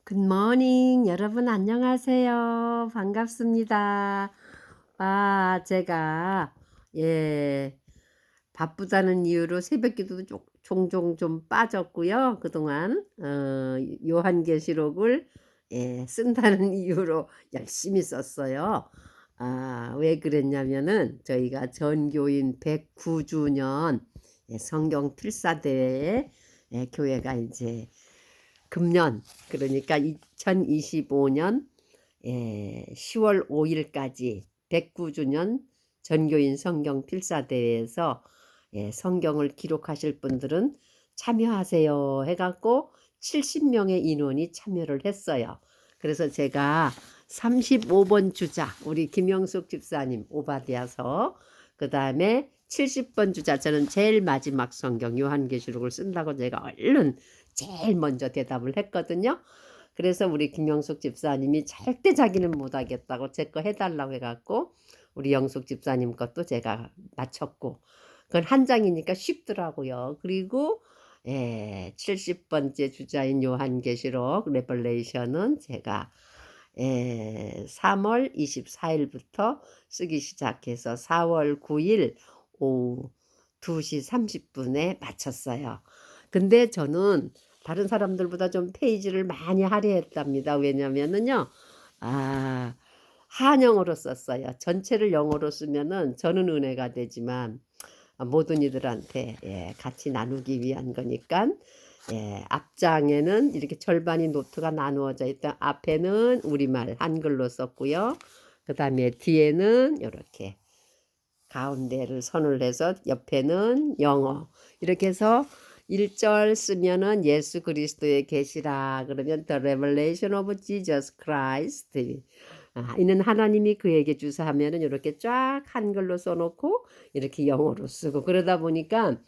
굿모닝 여러분 안녕하세요. 반갑습니다. 제가 예 바쁘다는 이유로 새벽기도도 종종 좀 빠졌고요. 그동안 요한계시록을 쓴다는 이유로 열심히 썼어요. 왜 그랬냐면은 저희가 전교인 109 주년 성경 필사대회에 교회가 이제 금년 그러니까 2025년 10월 5 일까지 109 주년 전교인 성경 필사대회에서 성경을 기록하실 분들은 참여하세요 해 갖고 70 명의 인원이 참여를 했어요. 그래서 제가 35번 주자 우리 김영숙 집사님 오바댜서, 그다음에 70번 주자 저는 제일 마지막 성경 요한계시록을 쓴다고 제가 얼른 제일 먼저 대답을 했거든요. 그래서 우리 김영숙 집사님이 절대 자기는 못하겠다고 제 거 해달라고 해갖고 우리 영숙 집사님 것도 제가 맞췄고, 그건 한 장이니까 쉽더라고요. 그리고 70번째 주자인 요한계시록 레벌레이션은 제가 3월 24일부터 쓰기 시작해서 4월 9일 오후 2시 30분에 마쳤어요. 근데 저는 다른 사람들보다 좀 페이지를 많이 할애했답니다. 왜냐면은요, 아, 한영어로 썼어요. 전체를 영어로 쓰면은 저는 은혜가 되지만 모든 이들한테 같이 나누기 위한 거니까 앞장에는 이렇게 절반이 노트가 나누어져 있다. 앞에는 우리말 한글로 썼고요. 그 다음에 뒤에는 이렇게 가운데를 선을 해서 옆에는 영어, 이렇게 해서 1절 쓰면은 예수 그리스도의 계시라 그러면 The Revelation of Jesus Christ, 이는 하나님이 그에게 주사 하면은 이렇게 쫙 한글로 써놓고 이렇게 영어로 쓰고, 그러다 보니까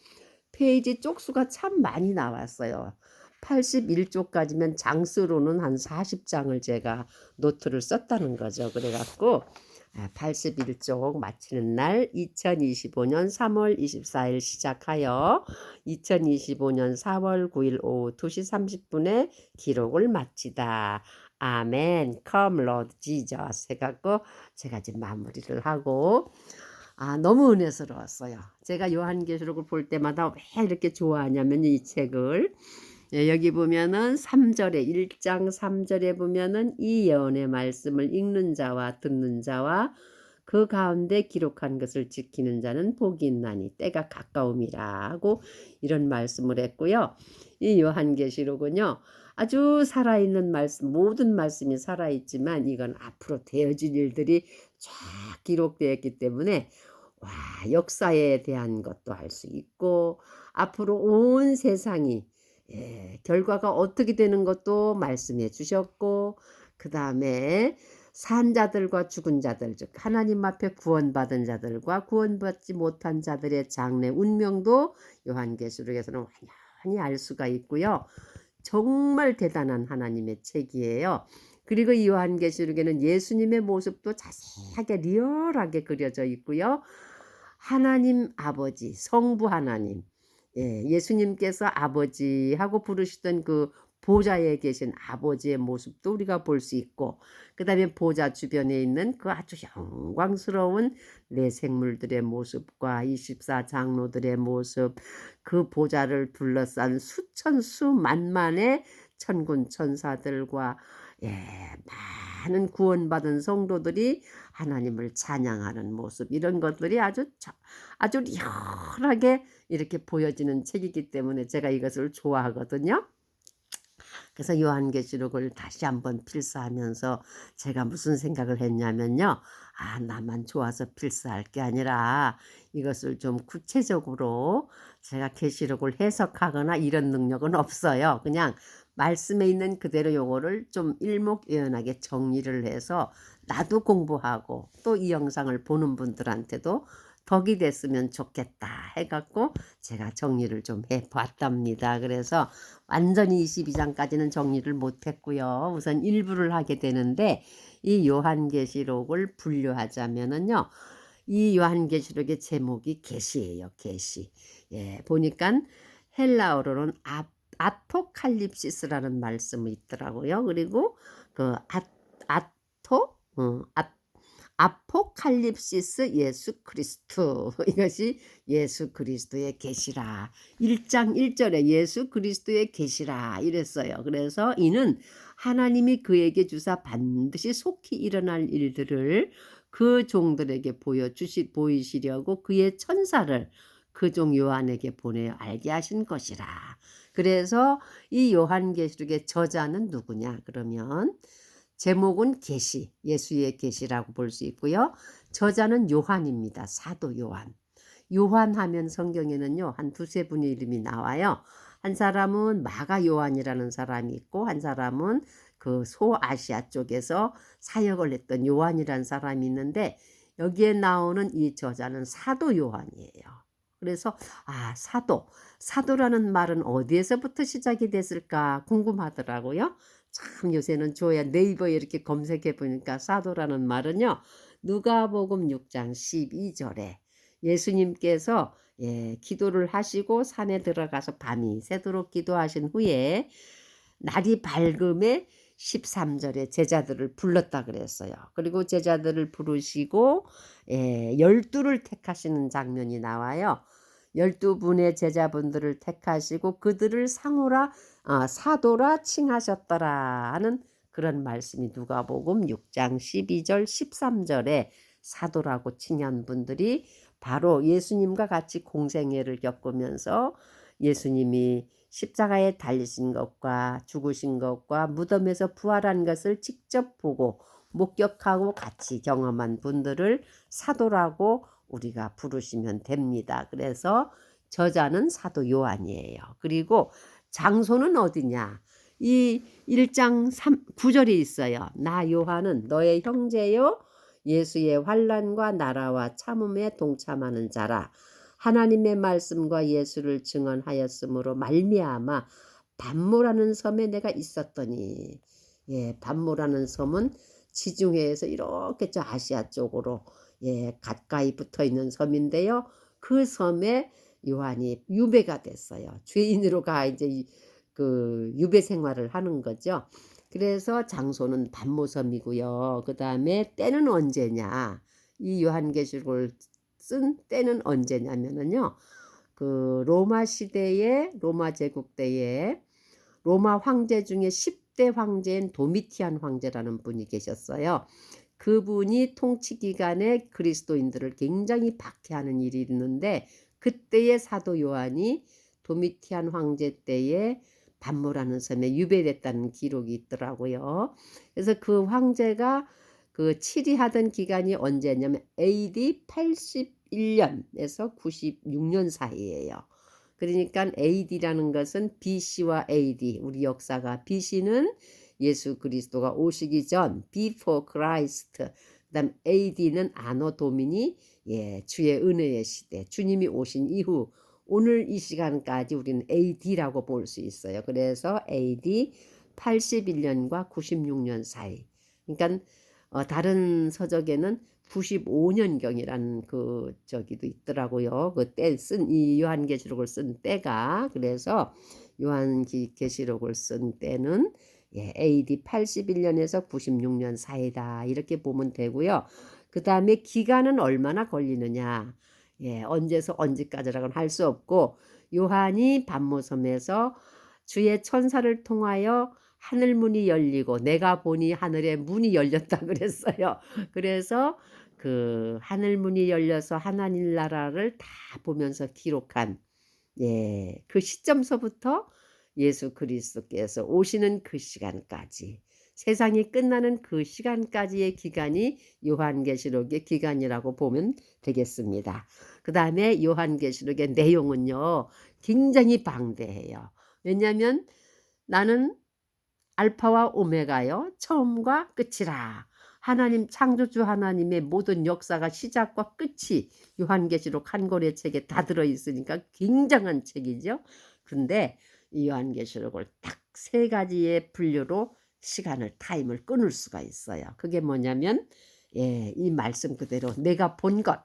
페이지 쪽수가 참 많이 나왔어요. 81쪽까지면 장수로는 한 40장을 제가 노트를 썼다는 거죠. 그래갖고 81쪽 마치는 날 2025년 3월 24일 시작하여 2025년 4월 9일 오후 2시 30분에 기록을 마치다. 아멘. Come Lord Jesus 해갖고 제가 지금 마무리를 하고, 너무 은혜스러웠어요. 제가 요한계시록을 볼 때마다 왜 이렇게 좋아하냐면 이 책을, 여기 보면은 3절에 1장 3절에 보면은 이 예언의 말씀을 읽는 자와 듣는 자와 그 가운데 기록한 것을 지키는 자는 복이 있나니 때가 가까움이라 하고 이런 말씀을 했고요. 이 요한계시록은요, 아주 살아있는 말씀, 모든 말씀이 살아있지만 이건 앞으로 되어질 일들이 쫙 기록되어 있기 때문에 역사에 대한 것도 알 수 있고 앞으로 온 세상이 결과가 어떻게 되는 것도 말씀해 주셨고, 그 다음에 산 자들과 죽은 자들, 즉 하나님 앞에 구원받은 자들과 구원받지 못한 자들의 장래 운명도 요한계시록에서는 완전히 알 수가 있고요. 정말 대단한 하나님의 책이에요. 그리고 이 요한계시록에는 예수님의 모습도 자세하게 리얼하게 그려져 있고요. 하나님 아버지, 성부 하나님, 예수님께서 아버지하고 부르시던 그 보좌에 계신 아버지의 모습도 우리가 볼 수 있고, 그 다음에 보좌 주변에 있는 그 아주 영광스러운 내 생물들의 모습과 24 장로들의 모습, 그 보좌를 둘러싼 수천 수만만의 천군 천사들과 많은 구원받은 성도들이 하나님을 찬양하는 모습, 이런 것들이 아주 리얼하게 이렇게 보여지는 책이기 때문에 제가 이것을 좋아하거든요. 그래서 요한계시록을 다시 한번 필사하면서 제가 무슨 생각을 했냐면요. 나만 좋아서 필사할 게 아니라 이것을 좀 구체적으로, 제가 계시록을 해석하거나 이런 능력은 없어요. 그냥 말씀에 있는 그대로 요거를 좀 일목요연하게 정리를 해서 나도 공부하고 또 이 영상을 보는 분들한테도 덕이 됐으면 좋겠다 해갖고 제가 정리를 좀 해봤답니다. 그래서 완전히 22장까지는 정리를 못했고요. 우선 일부를 하게 되는데, 이 요한계시록을 분류하자면은요, 이 요한계시록의 제목이 계시예요. 계시. 보니까 헬라어로는 아토칼립시스라는 말씀이 있더라고요. 그리고 그 아토 아포칼립시스 예수 그리스도 이것이 예수 그리스도의 계시라. 1장 1절에 예수 그리스도의 계시라 이랬어요. 그래서 이는 하나님이 그에게 주사 반드시 속히 일어날 일들을 그 종들에게 보이시려고 그의 천사를 그 종 요한에게 보내어 알게 하신 것이라. 그래서 이 요한계시록의 저자는 누구냐 그러면 제목은 계시, 예수의 계시라고 볼 수 있고요. 저자는 요한입니다. 사도 요한. 요한하면 성경에는요. 한 두세 분의 이름이 나와요. 한 사람은 마가 요한이라는 사람이 있고 한 사람은 그 소아시아 쪽에서 사역을 했던 요한이라는 사람이 있는데 여기에 나오는 이 저자는 사도 요한이에요. 그래서 사도라는 말은 어디에서부터 시작이 됐을까 궁금하더라고요. 참 요새는 좋아요. 네이버에 이렇게 검색해 보니까 사도라는 말은요. 누가복음 6장 12절에 예수님께서 기도를 하시고 산에 들어가서 밤이 새도록 기도하신 후에 날이 밝음에 13절에 제자들을 불렀다 그랬어요. 그리고 제자들을 부르시고 12를 택하시는 장면이 나와요. 12분의 제자분들을 택하시고 그들을 사도라 칭하셨더라 하는 그런 말씀이 누가복음 6장 12절 13절에 사도라고 칭한 분들이 바로 예수님과 같이 공생애를 겪으면서 예수님이 십자가에 달리신 것과 죽으신 것과 무덤에서 부활한 것을 직접 보고 목격하고 같이 경험한 분들을 사도라고 우리가 부르시면 됩니다. 그래서 저자는 사도 요한이에요. 그리고 장소는 어디냐? 이 1장 9절에 있어요. 나 요한은 너의 형제요 예수의 환난과 나라와 참음에 동참하는 자라. 하나님의 말씀과 예수를 증언하였으므로 말미암아 반모라는 섬에 내가 있었더니 반모라는 섬은 지중해에서 이렇게 저 아시아 쪽으로 가까이 붙어 있는 섬인데요. 그 섬에 요한이 유배가 됐어요. 죄인으로 이제 그 유배 생활을 하는 거죠. 그래서 장소는 반모섬이고요. 그 다음에 때는 언제냐? 이 요한계시록을 쓴 때는 언제냐면은요. 그 로마 시대에 로마 제국 때에 로마 황제 중에 10대 황제인 도미티안 황제라는 분이 계셨어요. 그분이 통치 기간에 그리스도인들을 굉장히 박해하는 일이 있는데 그때의 사도 요한이 도미티안 황제 때에 반모라는 섬에 유배됐다는 기록이 있더라고요. 그래서 그 황제가 그 치리하던 기간이 언제냐면 AD 81년에서 96년 사이예요. 그러니까 AD라는 것은 BC와 AD, 우리 역사가 BC는 예수 그리스도가 오시기 전, before Christ, 그다음 AD는 아노 도미니, 주의 은혜의 시대, 주님이 오신 이후, 오늘 이 시간까지 우리는 AD라고 볼 수 있어요. 그래서 AD 81년과 96년 사이. 그러니까 다른 서적에는 95년경이라는 그 저기도 있더라고요. 그 때 쓴 이 요한계시록을 쓴 때가 그래서 요한계시록을 쓴 때는 AD 81년에서 96년 사이다 이렇게 보면 되고요. 그 다음에 기간은 얼마나 걸리느냐? 언제서 언제까지라고는 할 수 없고 요한이 반모섬에서 주의 천사를 통하여 하늘 문이 열리고 내가 보니 하늘의 문이 열렸다 그랬어요. 그래서 그 하늘 문이 열려서 하나님 나라를 다 보면서 기록한 그 시점서부터 예수 그리스도께서 오시는 그 시간까지 세상이 끝나는 그 시간까지의 기간이 요한계시록의 기간이라고 보면 되겠습니다. 그 다음에 요한계시록의 내용은요 굉장히 방대해요. 왜냐하면 나는 알파와 오메가요 처음과 끝이라. 하나님 창조주 하나님의 모든 역사가 시작과 끝이 요한계시록 한 권의 책에 다 들어있으니까 굉장한 책이죠. 근데 이 요한계시록을 딱 세 가지의 분류로 타임을 끊을 수가 있어요. 그게 뭐냐면 이 말씀 그대로 내가 본 것,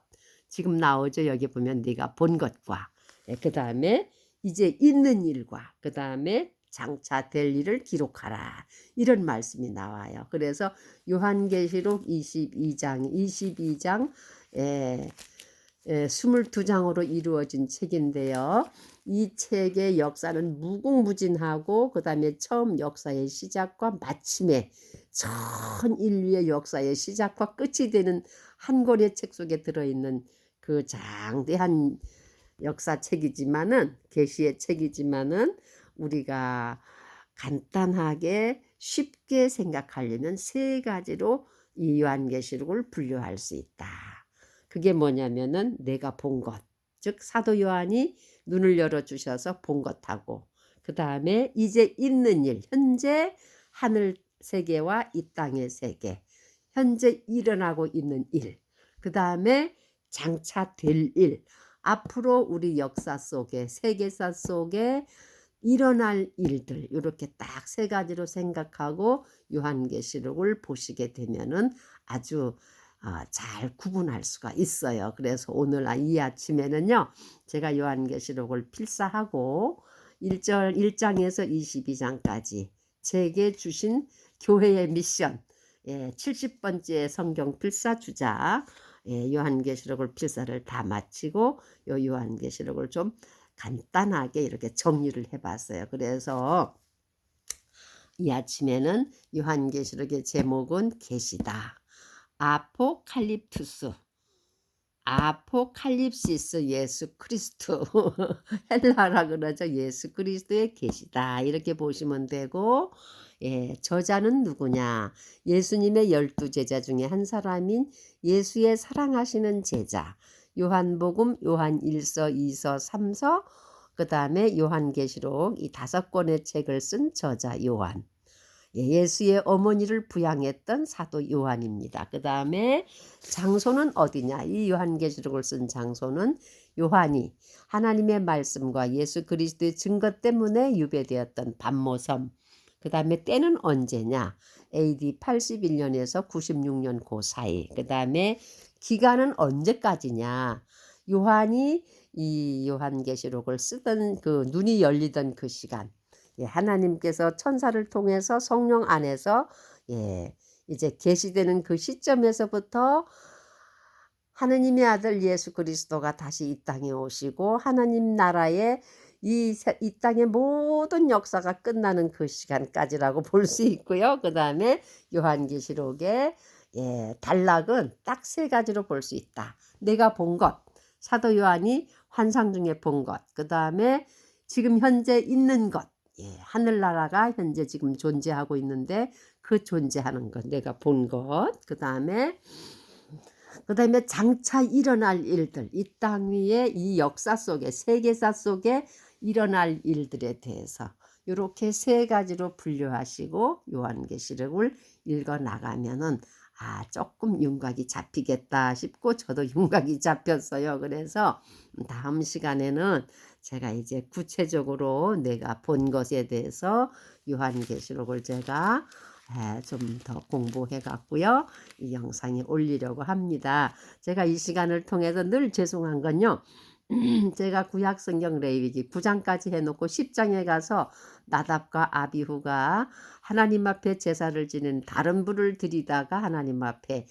지금 나오죠. 여기 보면 내가 본 것과 그 다음에 이제 있는 일과 그 다음에 장차 될 일을 기록하라. 이런 말씀이 나와요. 그래서 요한계시록 22장 22장으로 이루어진 책인데요. 이 책의 역사는 무궁무진하고 그 다음에 처음 역사의 시작과 마침에 전 인류의 역사의 시작과 끝이 되는 한 권의 책 속에 들어있는 그 장대한 역사책이지만은 계시의 책이지만은 우리가 간단하게 쉽게 생각하려면 세 가지로 이 요한계시록을 분류할 수 있다. 그게 뭐냐면은 내가 본 것, 즉 사도 요한이 눈을 열어주셔서 본 것하고 그 다음에 이제 있는 일, 현재 하늘 세계와 이 땅의 세계, 현재 일어나고 있는 일, 그 다음에 장차 될 일, 앞으로 우리 역사 속에 세계사 속에 일어날 일들 이렇게 딱 세 가지로 생각하고 요한계시록을 보시게 되면은 아주 잘 구분할 수가 있어요. 그래서 오늘 이 아침에는요 제가 요한계시록을 필사하고 1장에서 22장까지 제게 주신 교회의 미션 70번째 성경 필사 주자 요한계시록을 필사를 다 마치고 요 요한계시록을 좀 간단하게 이렇게 정리를 해봤어요. 그래서 이 아침에는 요한계시록의 제목은 계시다. 아포칼립투스, 아포칼립시스 예수 그리스도 헬라라 그러죠. 예수 그리스도의 계시다 이렇게 보시면 되고 저자는 누구냐? 예수님의 12제자 중에 한 사람인 예수의 사랑하시는 제자 요한복음, 요한 1서, 2서, 3서 그 다음에 요한계시록 이 5권의 책을 쓴 저자 요한 예수의 어머니를 부양했던 사도 요한입니다. 그 다음에 장소는 어디냐? 이 요한계시록을 쓴 장소는 요한이 하나님의 말씀과 예수 그리스도의 증거 때문에 유배되었던 반모섬. 그 다음에 때는 언제냐? AD 81년에서 96년 그 사이. 그 다음에 기간은 언제까지냐? 요한이 이 요한계시록을 쓰던 그 눈이 열리던 그 시간. 하나님께서 천사를 통해서 성령 안에서 이제 계시되는 그 시점에서부터 하느님의 아들 예수 그리스도가 다시 이 땅에 오시고 하나님 나라의 이 땅의 모든 역사가 끝나는 그 시간까지라고 볼 수 있고요. 그 다음에 요한계시록의 단락은 딱 세 가지로 볼 수 있다. 내가 본 것, 사도 요한이 환상 중에 본 것, 그 다음에 지금 현재 있는 것, 하늘나라가 현재 지금 존재하고 있는데 그 존재하는 것 내가 본 것, 그 다음에 장차 일어날 일들, 이 땅 위에 이 역사 속에 세계사 속에 일어날 일들에 대해서 이렇게 세 가지로 분류하시고 요한계시록을 읽어 나가면은 조금 윤곽이 잡히겠다 싶고 저도 윤곽이 잡혔어요. 그래서 다음 시간에는 제가 이제 구체적으로 내가 본 것에 대해서 요한계시록을 제가 좀 더 공부해 갖고요. 이 영상에 올리려고 합니다. 제가 이 시간을 통해서 늘 죄송한 건요. 제가 구약성경 레위기 9장까지 해놓고 10장에 가서 나답과 아비후가 하나님 앞에 제사를 지는 다른 불을 들이다가 하나님 앞에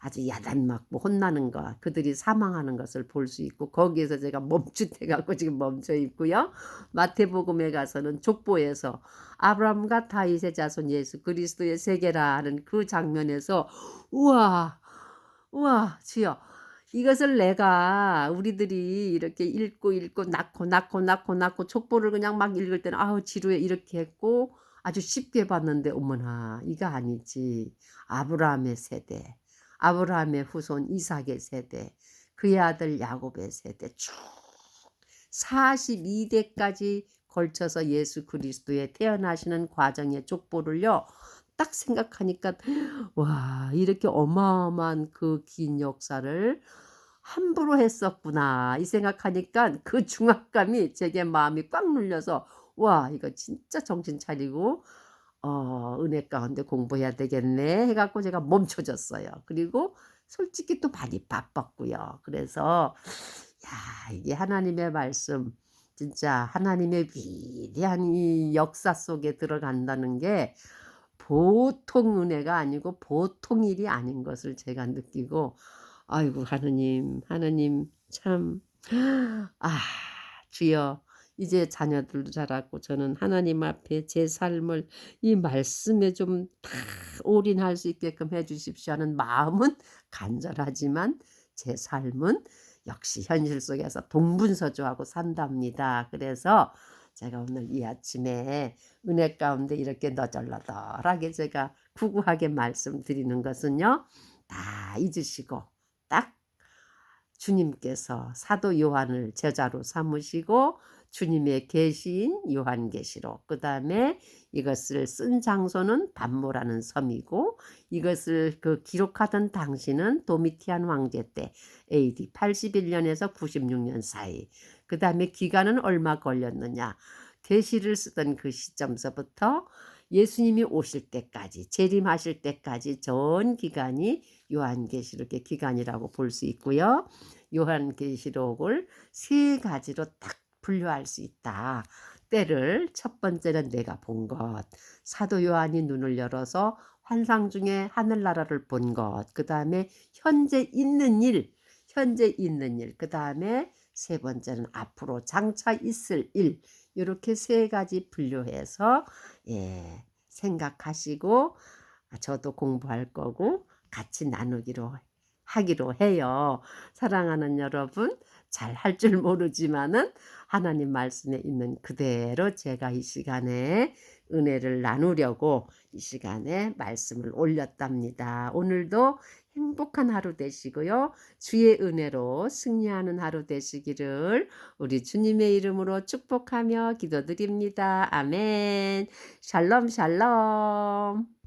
아주 야단맞고 혼나는 것, 그들이 사망하는 것을 볼 수 있고 거기에서 제가 멈칫해갖고 지금 멈춰 있고요. 마태복음에 가서는 족보에서 아브라함과 다윗의 자손 예수 그리스도의 세계라 하는 그 장면에서 우와 주여 이것을 내가 우리들이 이렇게 읽고 낳고 족보를 그냥 막 읽을 때는 아우 지루해 이렇게 했고 아주 쉽게 봤는데 어머나 이거 아니지. 아브라함의 세대, 아브라함의 후손 이삭의 세대, 그의 아들 야곱의 세대 쭉 42대까지 걸쳐서 예수 그리스도의 태어나시는 과정의 족보를요. 딱 생각하니까 와 이렇게 어마어마한 그 긴 역사를 함부로 했었구나 이 생각하니까 그 중압감이 제게 마음이 꽉 눌려서 와 이거 진짜 정신 차리고 은혜 가운데 공부해야 되겠네 해갖고 제가 멈춰졌어요. 그리고 솔직히 또 많이 바빴고요. 그래서 야 이게 하나님의 말씀 진짜 하나님의 위대한 이 역사 속에 들어간다는 게 보통 은혜가 아니고 보통 일이 아닌 것을 제가 느끼고, 아이고 하느님, 하느님 참, 아 주여, 이제 자녀들도 자라고 저는 하나님 앞에 제 삶을 이 말씀에 좀 다 올인할 수 있게끔 해 주십시오 하는 마음은 간절하지만 제 삶은 역시 현실 속에서 동분서주하고 산답니다. 그래서 제가 오늘 이 아침에 은혜 가운데 이렇게 너덜너덜하게 제가 구구하게 말씀드리는 것은요, 다 잊으시고 딱 주님께서 사도 요한을 제자로 삼으시고 주님의 계시인 요한계시록, 그 다음에 이것을 쓴 장소는 반모라는 섬이고 이것을 그 기록하던 당시는 도미티안 황제 때 AD 81년에서 96년 사이, 그 다음에 기간은 얼마 걸렸느냐, 계시를 쓰던 그 시점서부터 예수님이 오실 때까지, 재림하실 때까지 전 기간이 요한계시록의 기간이라고 볼 수 있고요. 요한계시록을 세 가지로 딱 분류할 수 있다. 때를 첫 번째는 내가 본 것, 사도 요한이 눈을 열어서 환상 중에 하늘나라를 본 것, 그 다음에 현재 있는 일, 그 다음에 세 번째는 앞으로 장차 있을 일, 이렇게 세 가지 분류해서 생각하시고 저도 공부할 거고 같이 나누기로 하기로 해요. 사랑하는 여러분, 잘 할 줄 모르지만은 하나님 말씀에 있는 그대로 제가 이 시간에 은혜를 나누려고 이 시간에 말씀을 올렸답니다. 오늘도 행복한 하루 되시고요. 주의 은혜로 승리하는 하루 되시기를 우리 주님의 이름으로 축복하며 기도드립니다. 아멘. 샬롬 샬롬.